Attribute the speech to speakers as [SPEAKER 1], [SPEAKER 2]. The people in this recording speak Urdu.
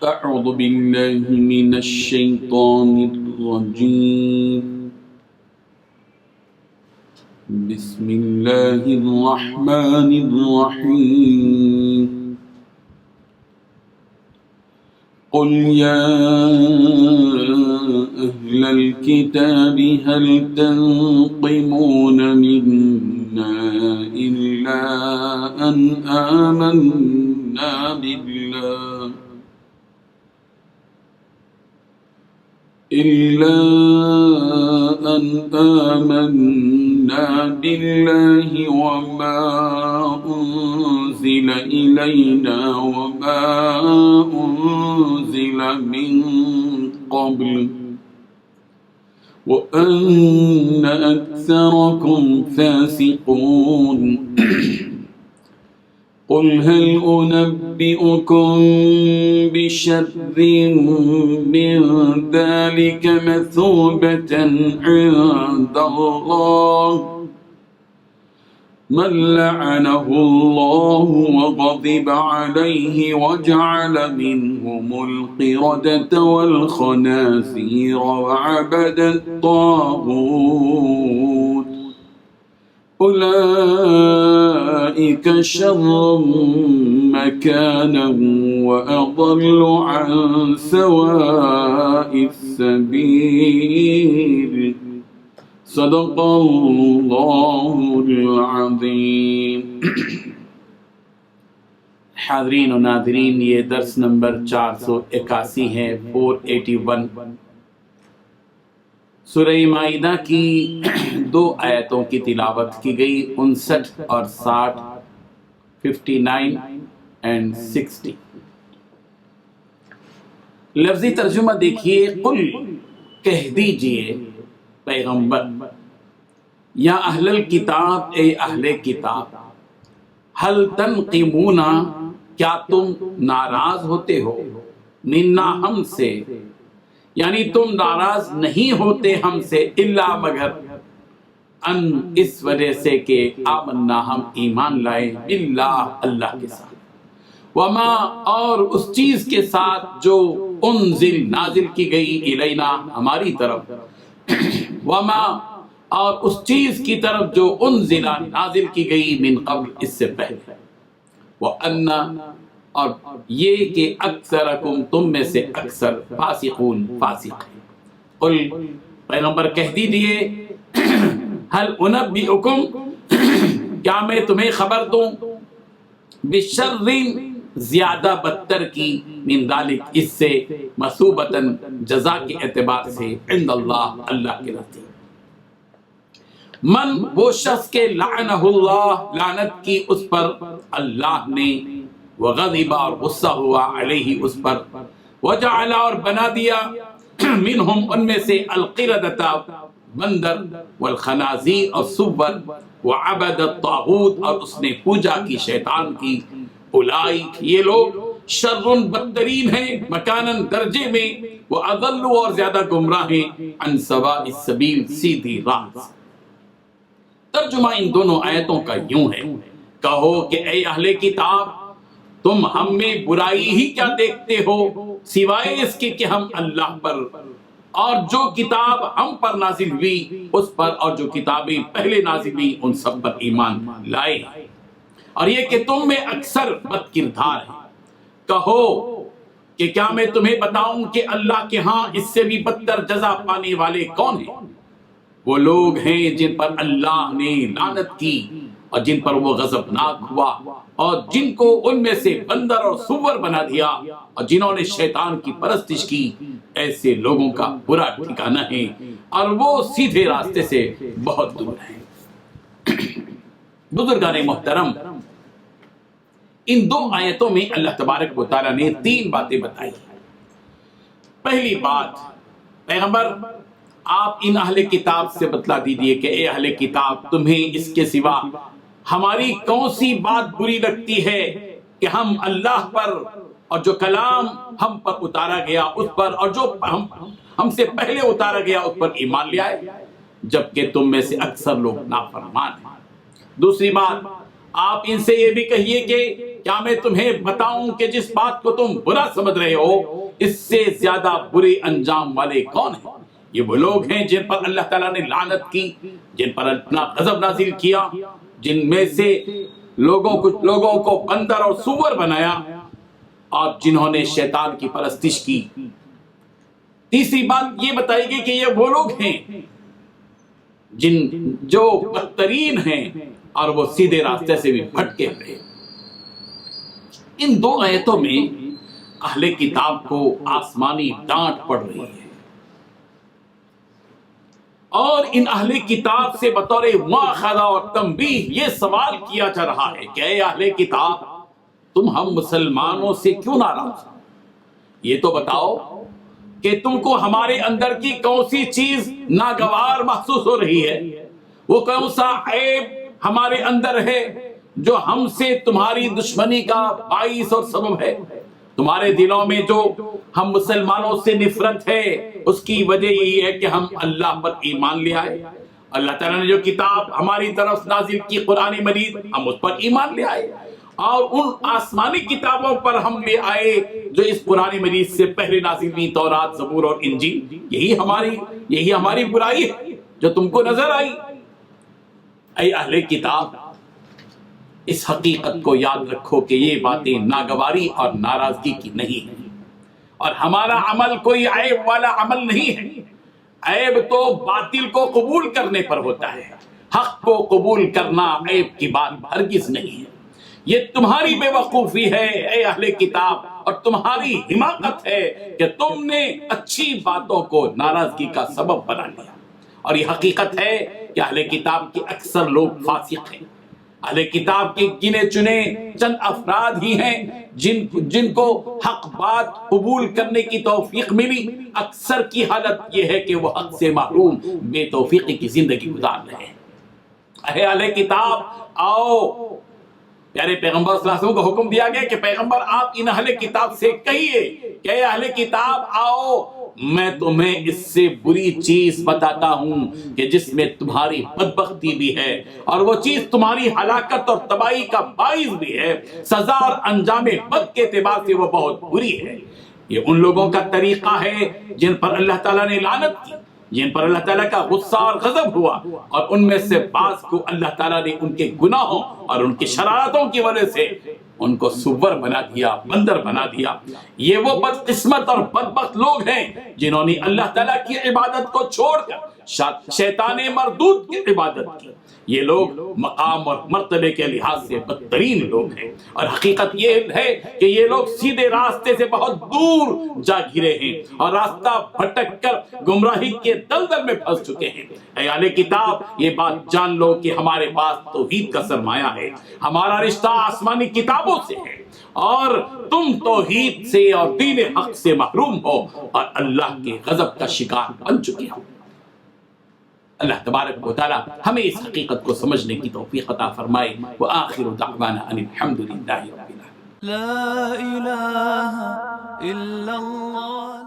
[SPEAKER 1] أعوذ بالله من الشيطان الرجيم بسم الله الرحمن الرحيم قل يا أهل الكتاب هل تنقمون منا إلا أن آمنا بالله وما أنزل إلينا وما أنزل من قبل وأن أكثركم فاسقون قل هل أنبئكم بشر من ذلك مثوبة عند الله من لعنه الله وغضب عليه وجعل منهم القردة والخنازير وعبد الطاغوت أولئك شر مكانا وأضل عن سواء السبيل صدق اللہ العظیم۔ حاضرین و ناظرین، یہ درس نمبر 481 ہے، 481۔ سورہ مائدہ کی 2 آیتوں کی تلاوت کی گئی، 59 اور 60، 59 and 60۔ لفظی ترجمہ دیکھیے، قل کہہ دیجئے پیغمبر، یا اہل الکتاب، اے اہل کتاب، حل تنقمون، کیا تم ناراض ہوتے ہو، منا، ہم سے، یعنی تم ناراض نہیں ہوتے ہم سے، الا مگر، ان، اس وجہ سے کہ آمنا، ہم ایمان لائے، باللہ، اللہ کے ساتھ، وما، اور اس چیز کے ساتھ جو انزل، نازل کی گئی، الینا، ہماری طرف، وما، اور اس چیز کی طرف جو انزل، نازل کی گئی، من قبل، اس سے پہلے، وَأَنَّ، اور یہ کہ اکثرکم، تم میں سے اکثر، فاسقون، فاسق ہیں۔ قل، پیغمبر کہہ دیجئے، هل انبئکم، کیا میں تمہیں خبر دوں، بشر، زیادہ بدتر کی، من ذالک، اس سے، مثوبتاً، جزا کے اعتبار سے، عند اللہ، اللہ کے نزدیک، من، وہ شخص کے لعنہ اللہ، لعنت کی اس پر اللہ نے، وغضب، اور غصہ ہوا، علیہ، اس پر، وجعل، اور بنا دیا، منہم، ان میں سے، القردۃ، بندر، والخنازیر، اور سور، وعبد الطاغوت، اور اس نے پوجا کی شیطان کی، اولئک، یہ لوگ، شر، بدترین ہیں، مکاناً، درجے میں، واضل، اور زیادہ گمراہ ہیں، عن سواء السبیل، سیدھی راہ۔ ترجمہ ان دونوں آیتوں کا یوں ہے، کہو کہ اے اہل کتاب، تم ہم میں برائی ہی کیا دیکھتے ہو، سوائے اس کے کہ ہم اللہ پر اور جو کتاب ہم پر نازل ہوئی اس پر، اور جو کتابیں پہلے نازل ہوئی ان سب پر ایمان لائے، اور یہ کہ تم میں اکثر بد کردار ہیں۔ کہو کہ کیا میں تمہیں بتاؤں کہ اللہ کے ہاں اس سے بھی بدتر جزا پانے والے کون ہیں؟ وہ لوگ ہیں جن پر اللہ نے لعنت کی، اور جن پر وہ غضبناک ہوا، اور جن کو ان میں سے بندر اور سور بنا دیا، اور جنہوں نے شیطان کی پرستش کی، ایسے لوگوں کا برا ٹھکانہ ہے، اور وہ سیدھے راستے سے بہت دور ہیں۔ بزرگان محترم، ان 2 آیتوں میں اللہ تبارک و تعالیٰ نے 3 باتیں بتائی۔ پہلی بات، پیغمبر آپ ان اہل کتاب سے بتلا دیجئے کہ اے اہل کتاب، تمہیں اس کے سوا ہماری کون سی بات بری لگتی ہے کہ ہم اللہ پر اور جو کلام ہم پر اتارا گیا اس پر، اور جو ہم سے پہلے اتارا گیا اس پر ایمان لے آئے، جبکہ تم میں سے اکثر لوگ نافرمان ہیں۔ دوسری بات، آپ ان سے یہ بھی کہیے کہ کیا میں تمہیں بتاؤں کہ جس بات کو تم برا سمجھ رہے ہو اس سے زیادہ برے انجام والے کون ہیں؟ یہ وہ لوگ ہیں جن پر اللہ تعالیٰ نے لعنت کی، جن پر اپنا غضب نازل کیا، جن میں سے کچھ لوگوں کو بندر اور سور بنایا، اور جنہوں نے شیطان کی پرستش کی۔ تیسری بات یہ بتائی گئی کہ یہ وہ لوگ ہیں جو بدترین ہیں اور وہ سیدھے راستے سے بھی بھٹکے ہوئے۔ ان دو آیتوں میں اہل کتاب کو آسمانی ڈانٹ پڑ رہی ہے، اور ان اہل کتاب سے بطور مواخذہ اور تنبیہ یہ سوال کیا جا رہا ہے کہ اے اہل کتاب، تم ہم مسلمانوں سے کیوں ناراض ہو؟ یہ تو بتاؤ کہ تم کو ہمارے اندر کی کون سی چیز ناگوار محسوس ہو رہی ہے، وہ کون سا عیب ہمارے اندر ہے جو ہم سے تمہاری دشمنی کا باعث اور سبب ہے؟ تمہارے دلوں میں جو ہم مسلمانوں سے نفرت ہے اس کی وجہ یہی ہے کہ ہم اللہ پر ایمان لے آئے، اللہ تعالیٰ نے جو کتاب ہماری طرف نازل کی قرآن مجید، ہم اس پر ایمان لے آئے، اور ان آسمانی کتابوں پر ہم لے آئے جو اس قرآن مجید سے پہلے نازل ہوئی، تورات، زبور اور انجیل۔ یہی ہماری برائی ہے جو تم کو نظر آئی۔ اے اہل کتاب، اس حقیقت کو یاد رکھو کہ یہ باتیں ناگواری اور ناراضگی کی نہیں ہیں، اور ہمارا عمل کوئی عیب والا عمل نہیں ہے۔ عیب تو باطل کو قبول کرنے پر ہوتا ہے، حق کو قبول کرنا عیب کی بات ہرگز نہیں ہے۔ یہ تمہاری بے وقوفی ہے اے اہل کتاب، اور تمہاری حماقت ہے کہ تم نے اچھی باتوں کو ناراضگی کا سبب بنا لیا۔ اور یہ حقیقت ہے کہ اہل کتاب کے اکثر لوگ فاسق ہیں۔ اہل کتاب کے گنے چنے چند افراد ہی ہیں جن کو حق بات قبول کرنے کی توفیق ملی، اکثر کی حالت یہ ہے کہ وہ حق سے محروم بے توفیقی کی زندگی گزار رہے ہیں۔ اے اہل کتاب، آؤ، پیارے پیغمبر صلی اللہ علیہ وسلم کو حکم دیا گیا کہ پیغمبر آپ ان اہل کتاب سے کہیے کہ اے اہل کتاب آؤ، میں تمہیں اس سے بری چیز بتاتا ہوں کہ جس میں تمہاری بدبختی بھی ہے، اور وہ چیز تمہاری ہلاکت اور تباہی کا باعث بھی ہے، سزا اور انجام بد کے اعتبار سے وہ بہت بری ہے۔ یہ ان لوگوں کا طریقہ ہے جن پر اللہ تعالیٰ نے لعنت کی، جن پر اللہ تعالیٰ کا غصہ اور غضب ہوا، اور ان میں سے بعض کو اللہ تعالیٰ نے ان کے گناہوں اور ان کی شرارتوں کی وجہ سے ان کو سور بنا دیا، بندر بنا دیا۔ یہ وہ بدقسمت اور بدبخت لوگ ہیں جنہوں نے اللہ تعالیٰ کی عبادت کو چھوڑ کر شیطان مردود کی عبادت کی۔ یہ لوگ مقام اور مرتبے کے لحاظ سے بدترین لوگ ہیں، اور حقیقت یہ ہے کہ یہ لوگ سیدھے راستے سے بہت دور جا گرے ہیں اور راستہ بھٹک کر گمراہی کے دلدل میں پھنس چکے ہیں۔ اے اہل کتاب، یہ بات جان لو کہ ہمارے پاس توحید کا سرمایہ ہے، ہمارا رشتہ آسمانی کتابوں سے ہے، اور تم توحید سے اور دین حق سے محروم ہو اور اللہ کے غضب کا شکار بن چکے ہو۔ اللہ تبارک و تعالی ہمیں اس حقیقت کو سمجھنے کی توفیق عطا فرمائے۔ وآخر دعوانا ان الحمد للہ رب العالمین۔
[SPEAKER 2] لا الہ الا اللہ۔